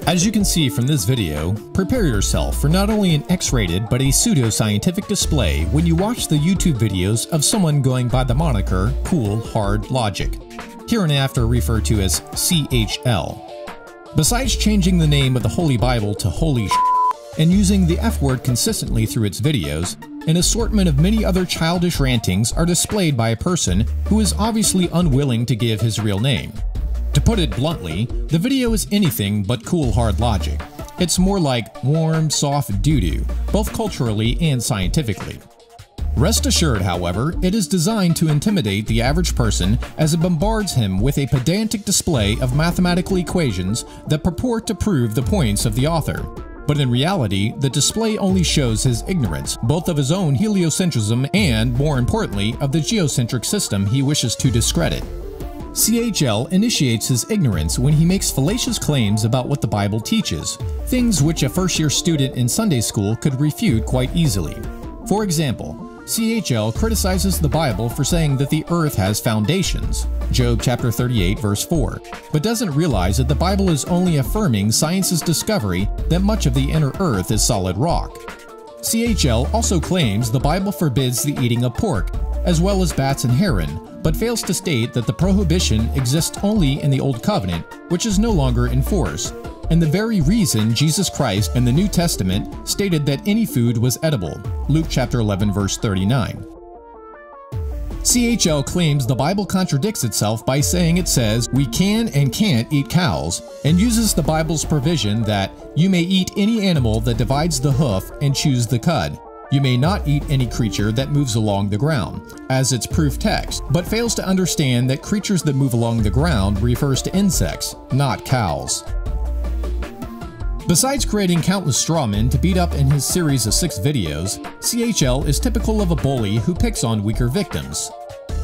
As you can see from this video, prepare yourself for not only an X-rated but a pseudo-scientific display when you watch the YouTube videos of someone going by the moniker Cool Hard Logic, hereinafter referred to as CHL. Besides changing the name of the Holy Bible to Holy and using the F word consistently through its videos, an assortment of many other childish rantings are displayed by a person who is obviously unwilling to give his real name. To put it bluntly, the video is anything but cool hard logic. It's more like warm, soft doo-doo, both culturally and scientifically. Rest assured, however, it is designed to intimidate the average person as it bombards him with a pedantic display of mathematical equations that purport to prove the points of the author. But in reality, the display only shows his ignorance, both of his own heliocentrism and, more importantly, of the geocentric system he wishes to discredit. CHL initiates his ignorance when he makes fallacious claims about what the Bible teaches, things which a first-year student in Sunday school could refute quite easily. For example, CHL criticizes the Bible for saying that the earth has foundations, Job chapter 38 verse 4, but doesn't realize that the Bible is only affirming science's discovery that much of the inner earth is solid rock. CHL also claims the Bible forbids the eating of pork, as well as bats and heron, but fails to state that the prohibition exists only in the Old Covenant, which is no longer in force, and the very reason Jesus Christ in the New Testament stated that any food was edible, Luke chapter 11 verse 39. CHL claims the Bible contradicts itself by saying it says we can and can't eat cows, and uses the Bible's provision that you may eat any animal that divides the hoof and chews the cud. You may not eat any creature that moves along the ground, as its proof text, but fails to understand that creatures that move along the ground refers to insects, not cows. Besides creating countless strawmen to beat up in his series of 6 videos, CHL is typical of a bully who picks on weaker victims.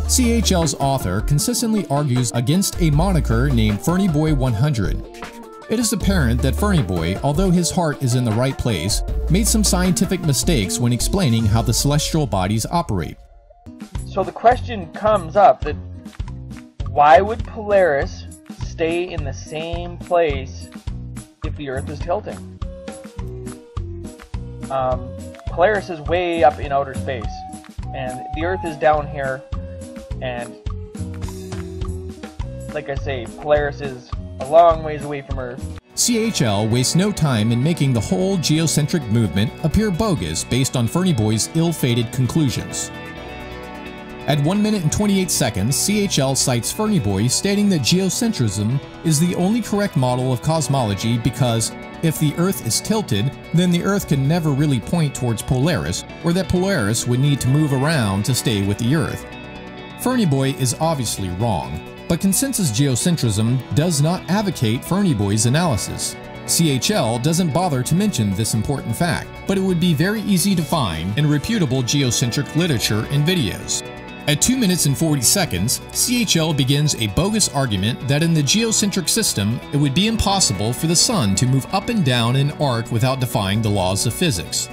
CHL's author consistently argues against a moniker named FernieBoy100. It is apparent that FernieBoy, although his heart is in the right place, made some scientific mistakes when explaining how the celestial bodies operate. So the question comes up that why would Polaris stay in the same place if the Earth is tilting? Polaris is way up in outer space, and the Earth is down here, and like I say, Polaris is a long ways away from Earth. CHL wastes no time in making the whole geocentric movement appear bogus based on FernieBoy's ill-fated conclusions. At 1 minute and 28 seconds, CHL cites FernieBoy stating that geocentrism is the only correct model of cosmology because if the Earth is tilted, then the Earth can never really point towards Polaris, or that Polaris would need to move around to stay with the Earth. FernieBoy is obviously wrong, but consensus geocentrism does not advocate FernieBoy's analysis. CHL doesn't bother to mention this important fact, but it would be very easy to find in reputable geocentric literature and videos. At 2 minutes and 40 seconds, CHL begins a bogus argument that in the geocentric system, it would be impossible for the Sun to move up and down in an arc without defying the laws of physics.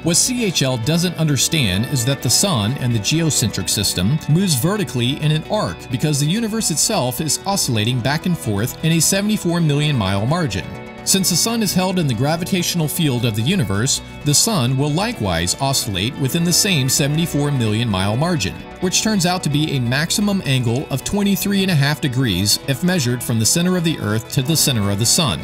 What CHL doesn't understand is that the Sun and the geocentric system moves vertically in an arc because the universe itself is oscillating back and forth in a 74 million mile margin. Since the Sun is held in the gravitational field of the universe, the Sun will likewise oscillate within the same 74 million mile margin, which turns out to be a maximum angle of 23.5 degrees if measured from the center of the Earth to the center of the Sun.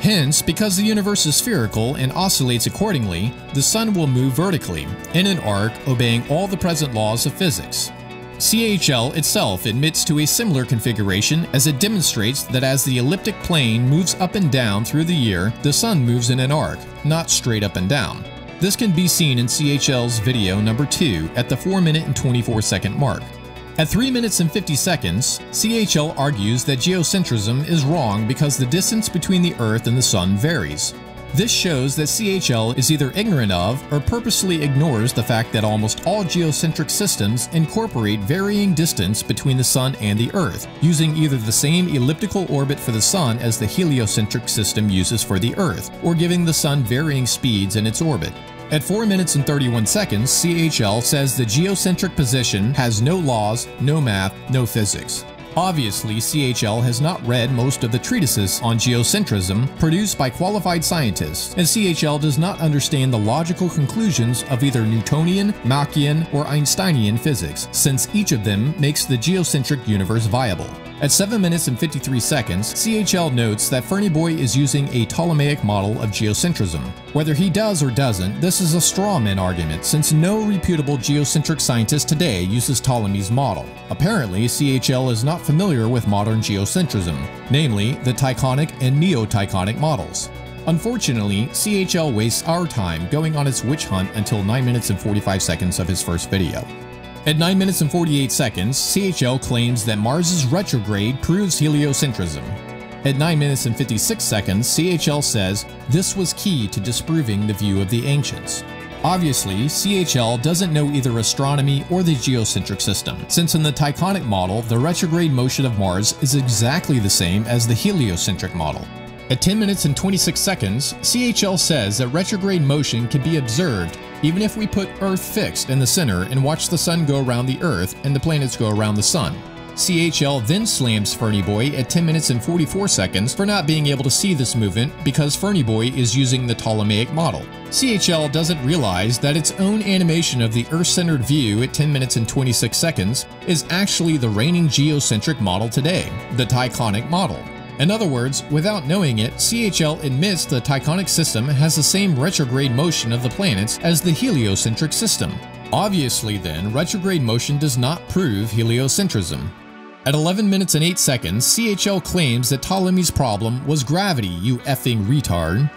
Hence, because the universe is spherical and oscillates accordingly, the Sun will move vertically, in an arc, obeying all the present laws of physics. CHL itself admits to a similar configuration as it demonstrates that as the elliptic plane moves up and down through the year, the Sun moves in an arc, not straight up and down. This can be seen in CHL's video number 2 at the 4 minute and 24 second mark. At 3 minutes and 50 seconds, CHL argues that geocentrism is wrong because the distance between the Earth and the Sun varies. This shows that CHL is either ignorant of or purposely ignores the fact that almost all geocentric systems incorporate varying distance between the Sun and the Earth, using either the same elliptical orbit for the Sun as the heliocentric system uses for the Earth, or giving the Sun varying speeds in its orbit. At 4 minutes and 31 seconds, CHL says the geocentric position has no laws, no math, no physics. Obviously, CHL has not read most of the treatises on geocentrism produced by qualified scientists, and CHL does not understand the logical conclusions of either Newtonian, Machian, or Einsteinian physics, since each of them makes the geocentric universe viable. At 7 minutes and 53 seconds, CHL notes that Fernie Boy is using a Ptolemaic model of geocentrism. Whether he does or doesn't, this is a straw man argument, since no reputable geocentric scientist today uses Ptolemy's model. Apparently, CHL is not familiar with modern geocentrism, namely the Tychonic and Neo-Tychonic models. Unfortunately, CHL wastes our time going on its witch hunt until 9 minutes and 45 seconds of his first video. At 9 minutes and 48 seconds, CHL claims that Mars's retrograde proves heliocentrism. At 9 minutes and 56 seconds, CHL says this was key to disproving the view of the ancients. Obviously, CHL doesn't know either astronomy or the geocentric system, since in the Tychonic model, the retrograde motion of Mars is exactly the same as the heliocentric model. At 10 minutes and 26 seconds, CHL says that retrograde motion can be observed even if we put Earth fixed in the center and watch the Sun go around the Earth and the planets go around the Sun. CHL then slams Fernie Boy at 10 minutes and 44 seconds for not being able to see this movement because Fernie Boy is using the Ptolemaic model. CHL doesn't realize that its own animation of the Earth-centered view at 10 minutes and 26 seconds is actually the reigning geocentric model today, the Tychonic model. In other words, without knowing it, CHL admits the Tychonic system has the same retrograde motion of the planets as the heliocentric system. Obviously then, retrograde motion does not prove heliocentrism. At 11 minutes and 8 seconds, CHL claims that Ptolemy's problem was gravity, you effing retard.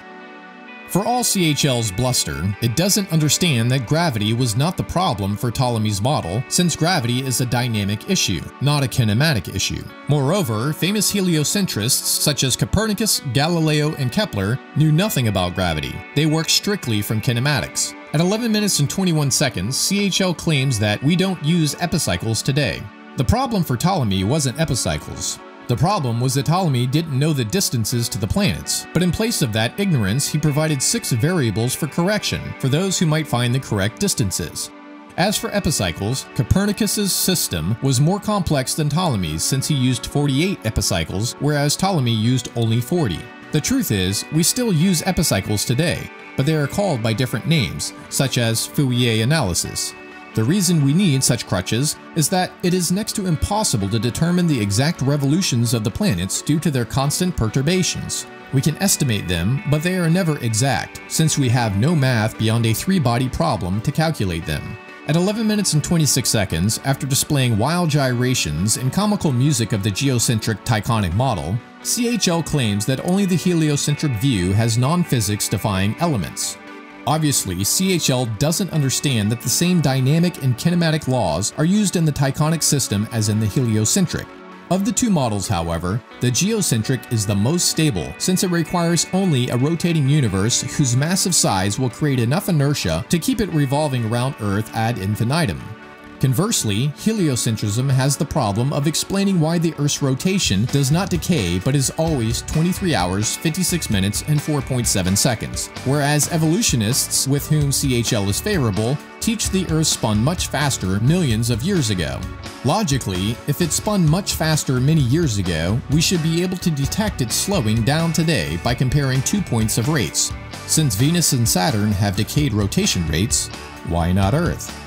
For all CHL's bluster, it doesn't understand that gravity was not the problem for Ptolemy's model, since gravity is a dynamic issue, not a kinematic issue. Moreover, famous heliocentrists such as Copernicus, Galileo, and Kepler knew nothing about gravity. They worked strictly from kinematics. At 11 minutes and 21 seconds, CHL claims that we don't use epicycles today. The problem for Ptolemy wasn't epicycles. The problem was that Ptolemy didn't know the distances to the planets, but in place of that ignorance, he provided 6 variables for correction for those who might find the correct distances. As for epicycles, Copernicus's system was more complex than Ptolemy's since he used 48 epicycles, whereas Ptolemy used only 40. The truth is, we still use epicycles today, but they are called by different names, such as Fourier analysis. The reason we need such crutches is that it is next to impossible to determine the exact revolutions of the planets due to their constant perturbations. We can estimate them, but they are never exact, since we have no math beyond a 3-body problem to calculate them. At 11 minutes and 26 seconds, after displaying wild gyrations and comical music of the geocentric Tychonic model, CHL claims that only the heliocentric view has non-physics defying elements. Obviously, CHL doesn't understand that the same dynamic and kinematic laws are used in the Tychonic system as in the heliocentric. Of the two models, however, the geocentric is the most stable since it requires only a rotating universe whose massive size will create enough inertia to keep it revolving around Earth ad infinitum. Conversely, heliocentrism has the problem of explaining why the Earth's rotation does not decay but is always 23 hours, 56 minutes, and 4.7 seconds, whereas evolutionists, with whom CHL is favorable, teach the Earth spun much faster millions of years ago. Logically, if it spun much faster many years ago, we should be able to detect it slowing down today by comparing 2 points of rates. Since Venus and Saturn have decayed rotation rates, why not Earth?